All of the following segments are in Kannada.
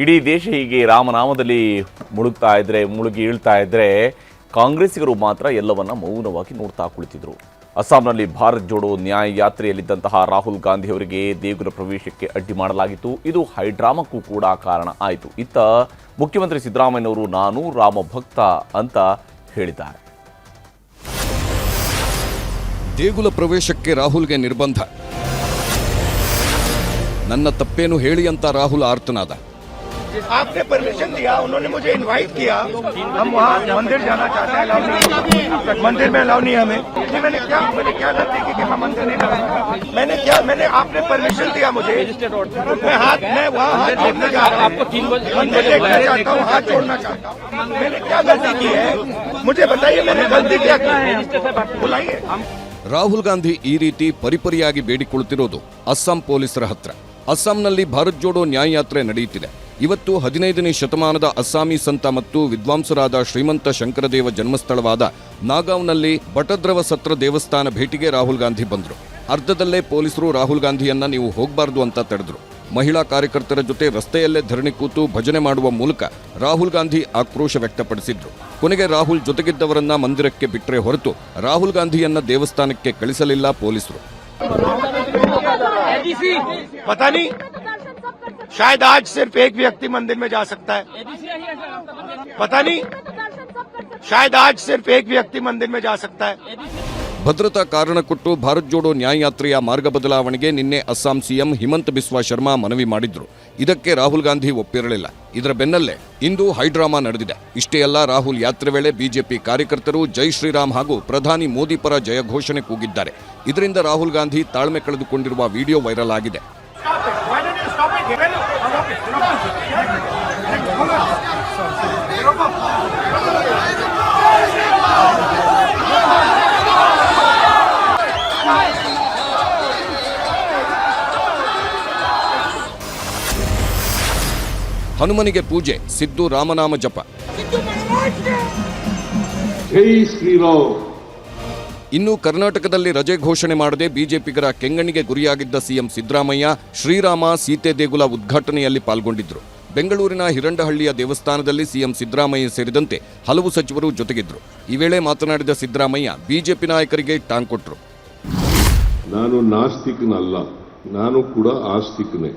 ಇಡೀ ದೇಶ ಹೀಗೆ ರಾಮನಾಮದಲ್ಲಿ ಮುಳುಗಿ ಈಳ್ತಾ ಇದ್ರೆ ಕಾಂಗ್ರೆಸ್ಸಿಗರು ಮಾತ್ರ ಎಲ್ಲವನ್ನ ಮೌನವಾಗಿ ನೋಡ್ತಾ ಕುಳಿತಿದ್ರು. ಅಸ್ಸಾಂನಲ್ಲಿ ಭಾರತ್ ಜೋಡೋ ನ್ಯಾಯ ಯಾತ್ರೆಯಲ್ಲಿದ್ದಂತಹ ರಾಹುಲ್ ಗಾಂಧಿ ಅವರಿಗೆ ದೇಗುಲ ಪ್ರವೇಶಕ್ಕೆ ಅಡ್ಡಿ ಮಾಡಲಾಗಿತ್ತು. ಇದು ಹೈಡ್ರಾಮಕ್ಕೂ ಕೂಡ ಕಾರಣ ಆಯಿತು. ಇತ್ತ ಮುಖ್ಯಮಂತ್ರಿ ಸಿದ್ದರಾಮಯ್ಯನವರು ನಾನು ರಾಮ ಭಕ್ತ ಅಂತ ಹೇಳಿದ್ದಾರೆ. ದೇಗುಲ ಪ್ರವೇಶಕ್ಕೆ ರಾಹುಲ್ಗೆ ನಿರ್ಬಂಧ. ನನ್ನ ತಪ್ಪೇನು ಹೇಳಿ ಅಂತ ರಾಹುಲ್ ಆರ್ತನಾದ. आपने परमिशन दिया, उन्होंने मुझे इनवाइट किया, हम वहाँ मंदिर जाना चाहते हैं, अलाउ नहीं, मंदिर में अलाउ नहीं हमें। मैंने क्या गलती की कि मैं मंदिर नहीं लगा? मैंने आपने परमिशन दिया मुझे, मैं वहाँ हाथ जोड़ना चाह रहा हूँ, मंदिर देखना चाहता हूँ, हाथ जोड़ना चाहता हूँ। मैंने क्या गलती की है मुझे बताइए, मैंने गलती क्या की है बुलाइए. ರಾಹುಲ್ ಗಾಂಧಿ ಈ ರೀತಿ ಪರಿಪರಿಯಾಗಿ ಬೇಡಿಕೊಳ್ಳುತ್ತಿರೋದು ಅಸ್ಸಾಂ ಪೊಲೀಸರ ಹತ್ರ. ಅಸ್ಸಾಂನಲ್ಲಿ ಭಾರತ್ ಜೋಡೋ ನ್ಯಾಯ ಯಾತ್ರೆ ನಡೆಯುತ್ತಿದೆ. ಇವತ್ತು 15ನೇ ಶತಮಾನದ ಅಸ್ಸಾಮಿ ಸಂತ ಮತ್ತು ವಿದ್ವಾಂಸರಾದ ಶ್ರೀಮಂತ ಶಂಕರದೇವ ಜನ್ಮಸ್ಥಳವಾದ ನಾಗಾವ್ನಲ್ಲಿ ಬಟದ್ರವ ಸತ್ರ ದೇವಸ್ಥಾನ ಭೇಟಿಗೆ ರಾಹುಲ್ ಗಾಂಧಿ ಬಂದರು. ಅರ್ಧದಲ್ಲೇ ಪೊಲೀಸರು ರಾಹುಲ್ ಗಾಂಧಿಯನ್ನ ನೀವು ಹೋಗಬಾರ್ದು ಅಂತ ತಡೆದ್ರು. ಮಹಿಳಾ ಕಾರ್ಯಕರ್ತರ ಜೊತೆ ರಸ್ತೆಯಲ್ಲೇ ಧರಣಿ ಕೂತು ಭಜನೆ ಮಾಡುವ ಮೂಲಕ ರಾಹುಲ್ ಗಾಂಧಿ ಆಕ್ರೋಶ ವ್ಯಕ್ತಪಡಿಸಿದ್ರು. ಕೊನೆಗೆ ರಾಹುಲ್ ಜೊತೆಗಿದ್ದವರನ್ನ ಮಂದಿರಕ್ಕೆ ಬಿಟ್ಟರೆ ಹೊರತು ರಾಹುಲ್ ಗಾಂಧಿಯನ್ನ ದೇವಸ್ಥಾನಕ್ಕೆ ಕಳಿಸಲಿಲ್ಲ ಪೊಲೀಸರು. पता नहीं, शायद आज सिर्फ एक व्यक्ति मंदिर में जा सकता है. पता नहीं, शायद आज सिर्फ एक व्यक्ति मंदिर में जा सकता है. ಭದ್ರತಾ ಕಾರಣ ಕೊಟ್ಟು ಭಾರತ್ ಜೋಡೋ ನ್ಯಾಯ ಯಾತ್ರೆಯ ಮಾರ್ಗ ಬದಲಾವಣೆಗೆ ನಿನ್ನೆ ಅಸ್ಸಾಂ ಸಿಎಂ ಹಿಮಂತ ಬಿಸ್ವಾ ಶರ್ಮಾ ಮನವಿ ಮಾಡಿದ್ರು. ಇದಕ್ಕೆ ರಾಹುಲ್ ಗಾಂಧಿ ಒಪ್ಪಿರಲಿಲ್ಲ. ಇದರ ಬೆನ್ನಲ್ಲೇ ಇಂದು ಹೈಡ್ರಾಮಾ ನಡೆದಿದೆ. ಇಷ್ಟೇ ಅಲ್ಲ, ರಾಹುಲ್ ಯಾತ್ರೆ ವೇಳೆ ಬಿಜೆಪಿ ಕಾರ್ಯಕರ್ತರು ಜೈ ಶ್ರೀರಾಮ್ ಹಾಗೂ ಪ್ರಧಾನಿ ಮೋದಿ ಪರ ಜಯ ಘೋಷಣೆ ಕೂಗಿದ್ದಾರೆ. ಇದರಿಂದ ರಾಹುಲ್ ಗಾಂಧಿ ತಾಳ್ಮೆ ಕಳೆದುಕೊಂಡಿರುವ ವಿಡಿಯೋ ವೈರಲ್ ಆಗಿದೆ. ಹನುಮನಿಗೆ ಪೂಜೆ, ಸಿದ್ದು ರಾಮನಾಮ ಜಪ. ಇನ್ನು ಕರ್ನಾಟಕದಲ್ಲಿ ರಜೆ ಘೋಷಣೆ ಮಾಡದೆ ಬಿಜೆಪಿಗರ ಕೆಂಗಣ್ಣಿಗೆ ಗುರಿಯಾಗಿದ್ದ ಸಿಎಂ ಸಿದ್ದರಾಮಯ್ಯ ಶ್ರೀರಾಮ ಸೀತೆ ದೇಗುಲ ಉದ್ಘಾಟನೆಯಲ್ಲಿ ಪಾಲ್ಗೊಂಡಿದ್ರು. ಬೆಂಗಳೂರಿನ ಹಿರಂಡಹಳ್ಳಿಯ ದೇವಸ್ಥಾನದಲ್ಲಿ ಸಿಎಂ ಸಿದ್ದರಾಮಯ್ಯ ಸೇರಿದಂತೆ ಹಲವು ಸಚಿವರು ಜೊತೆಗಿದ್ರು. ಈ ವೇಳೆ ಮಾತನಾಡಿದ ಸಿದ್ದರಾಮಯ್ಯ ಬಿಜೆಪಿ ನಾಯಕರಿಗೆ ಟಾಂಗ್ ಕೊಟ್ಟರು. ನಾನು ನಾಸ್ತಿಕನಲ್ಲ, ನಾನು ಕೂಡ ಆಸ್ತಿಕನೇ.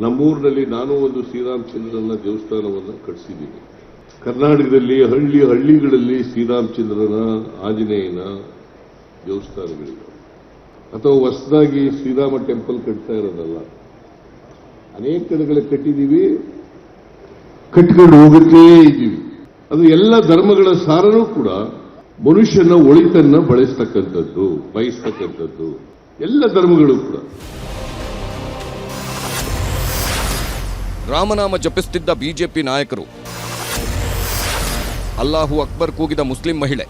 ನಮ್ಮೂರಿನಲ್ಲಿ ನಾನು ಒಂದು ಶ್ರೀರಾಮಚಂದ್ರನ ದೇವಸ್ಥಾನವನ್ನು ಕಟ್ಟಿಸಿದ್ದೀನಿ. ಕರ್ನಾಟಕದಲ್ಲಿ ಹಳ್ಳಿಗಳಲ್ಲಿ ಶ್ರೀರಾಮಚಂದ್ರನ ಆಂಜನೇಯನ ದೇವಸ್ಥಾನಗಳಿವೆ. ಅಥವಾ ಹೊಸದಾಗಿ ಶ್ರೀರಾಮ ಟೆಂಪಲ್ ಕಟ್ತಾ ಇರೋದಲ್ಲ, ಅನೇಕ ಕಡೆಗಳ ಕಟ್ಟಿದ್ದೀವಿ, ಕಟ್ಕೊಂಡು ಹೋಗುತ್ತೇ ಇದ್ದೀವಿ. ಅದು ಎಲ್ಲ ಧರ್ಮಗಳ ಸಾರನೂ ಕೂಡ ಮನುಷ್ಯನ ಒಳಿತನ್ನ ಬಯಸ್ತಕ್ಕಂಥದ್ದು ಎಲ್ಲ ಧರ್ಮಗಳು ಕೂಡ. ರಾಮನಾಮ ಜಪಿಸುತ್ತಿದ್ದ ಬಿಜೆಪಿ ನಾಯಕರು. ಅಲ್ಲಾಹು ಅಕ್ಬರ್ ಕೂಗಿದ ಮುಸ್ಲಿಂ ಮಹಿಳೆ.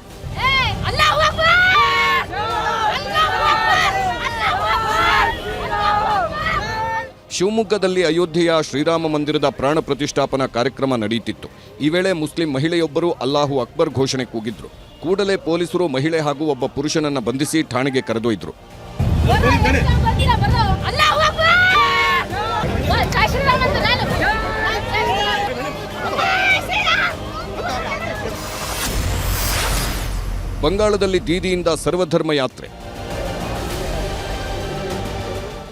ಶಿವಮೊಗ್ಗದಲ್ಲಿ ಅಯೋಧ್ಯೆಯ ಶ್ರೀರಾಮ ಮಂದಿರದ ಪ್ರಾಣ ಪ್ರತಿಷ್ಠಾಪನಾ ಕಾರ್ಯಕ್ರಮ ನಡೆಯುತ್ತಿತ್ತು. ಈ ವೇಳೆ ಮುಸ್ಲಿಂ ಮಹಿಳೆಯೊಬ್ಬರು ಅಲ್ಲಾಹು ಅಕ್ಬರ್ ಘೋಷಣೆ ಕೂಗಿದ್ರು. ಕೂಡಲೇ ಪೊಲೀಸರು ಮಹಿಳೆ ಹಾಗೂ ಒಬ್ಬ ಪುರುಷನನ್ನ ಬಂಧಿಸಿ ಠಾಣೆಗೆ ಕರೆದೊಯ್ದರು. ಬಂಗಾಳದಲ್ಲಿ ದೀದಿಯಿಂದ ಸರ್ವಧರ್ಮ ಯಾತ್ರೆ.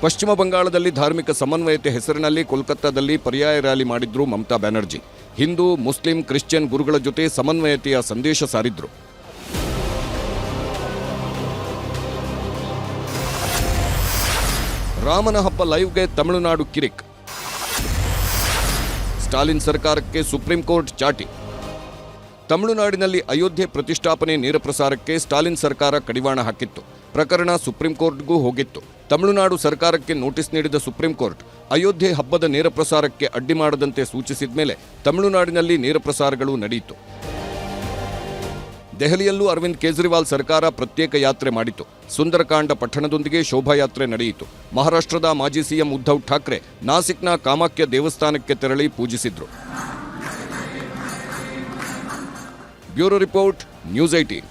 ಪಶ್ಚಿಮ ಬಂಗಾಳದಲ್ಲಿ ಧಾರ್ಮಿಕ ಸಮನ್ವಯತೆ ಹೆಸರಿನಲ್ಲಿ ಕೋಲ್ಕತ್ತಾದಲ್ಲಿ ಪರ್ಯಾಯ ರ್ಯಾಲಿ ಮಾಡಿದ್ರು ಮಮತಾ ಬ್ಯಾನರ್ಜಿ. ಹಿಂದೂ, ಮುಸ್ಲಿಂ, ಕ್ರಿಶ್ಚಿಯನ್ ಗುರುಗಳ ಜೊತೆ ಸಮನ್ವಯತೆಯ ಸಂದೇಶ ಸಾರಿದ್ರು. ರಾಮನ ಹಬ್ಬ ಲೈವ್ಗೆ ತಮಿಳುನಾಡು ಕಿರಿಕ್. ಸ್ಟಾಲಿನ್ ಸರ್ಕಾರಕ್ಕೆ ಸುಪ್ರೀಂ ಕೋರ್ಟ್ ಚಾಟಿ. ತಮಿಳುನಾಡಿನಲ್ಲಿ ಅಯೋಧ್ಯೆ ಪ್ರತಿಷ್ಠಾಪನೆ ನೇರ ಪ್ರಸಾರಕ್ಕೆ ಸ್ಟಾಲಿನ್ ಸರ್ಕಾರ ಕಡಿವಾಣ ಹಾಕಿತ್ತು. ಪ್ರಕರಣ ಸುಪ್ರೀಂ ಕೋರ್ಟ್ಗೂ ಹೋಗಿತ್ತು. ತಮಿಳುನಾಡು ಸರ್ಕಾರಕ್ಕೆ ನೋಟಿಸ್ ನೀಡಿದ ಸುಪ್ರೀಂ ಕೋರ್ಟ್ ಅಯೋಧ್ಯೆ ಹಬ್ಬದ ನೇರ ಪ್ರಸಾರಕ್ಕೆ ಅಡ್ಡಿ ಮಾಡದಂತೆ ಸೂಚಿಸಿದ ಮೇಲೆ ತಮಿಳುನಾಡಿನಲ್ಲಿ ನೇರ ಪ್ರಸಾರಗಳು ನಡೆಯಿತು. ದೆಹಲಿಯಲ್ಲೂ ಅರವಿಂದ್ ಕೇಜ್ರಿವಾಲ್ ಸರ್ಕಾರ ಪ್ರತ್ಯೇಕ ಯಾತ್ರೆ ಮಾಡಿತು. ಸುಂದರಕಾಂಡ ಪಟ್ಟಣದೊಂದಿಗೆ ಶೋಭಾಯಾತ್ರೆ ನಡೆಯಿತು. ಮಹಾರಾಷ್ಟ್ರದ ಮಾಜಿ ಸಿಎಂ ಉದ್ಧವ್ ಠಾಕ್ರೆ ನಾಸಿಕ್ನ ಕಾಮಾಖ್ಯ ದೇವಸ್ಥಾನಕ್ಕೆ ತೆರಳಿ ಪೂಜಿಸಿದ್ರು. Bureau report, news 18.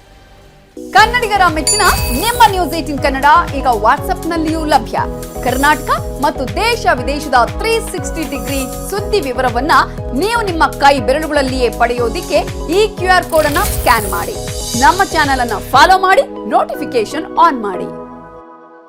ಕನ್ನಡಿಗರ ಮೆಚ್ಚಿನ ನಿಮ್ಮ ನ್ಯೂಸ್ 18 ಕನ್ನಡ ಈಗ ವಾಟ್ಸ್ಆಪ್ನಲ್ಲಿಯೂ ಲಭ್ಯ. ಕರ್ನಾಟಕ ಮತ್ತು ದೇಶ ವಿದೇಶದ 360 ಡಿಗ್ರಿ ಸುದ್ದಿ ವಿವರವನ್ನ ನೀವು ನಿಮ್ಮ ಕೈ ಬೆರಳುಗಳಲ್ಲಿಯೇ ಪಡೆಯೋದಿಕ್ಕೆ ಈ QR ಕೋಡ್ ಅನ್ನ ಸ್ಕ್ಯಾನ್ ಮಾಡಿ. ನಮ್ಮ ಚಾನೆಲ್ ಅನ್ನ ಫಾಲೋ ಮಾಡಿ, ನೋಟಿಫಿಕೇಶನ್ ಆನ್ ಮಾಡಿ.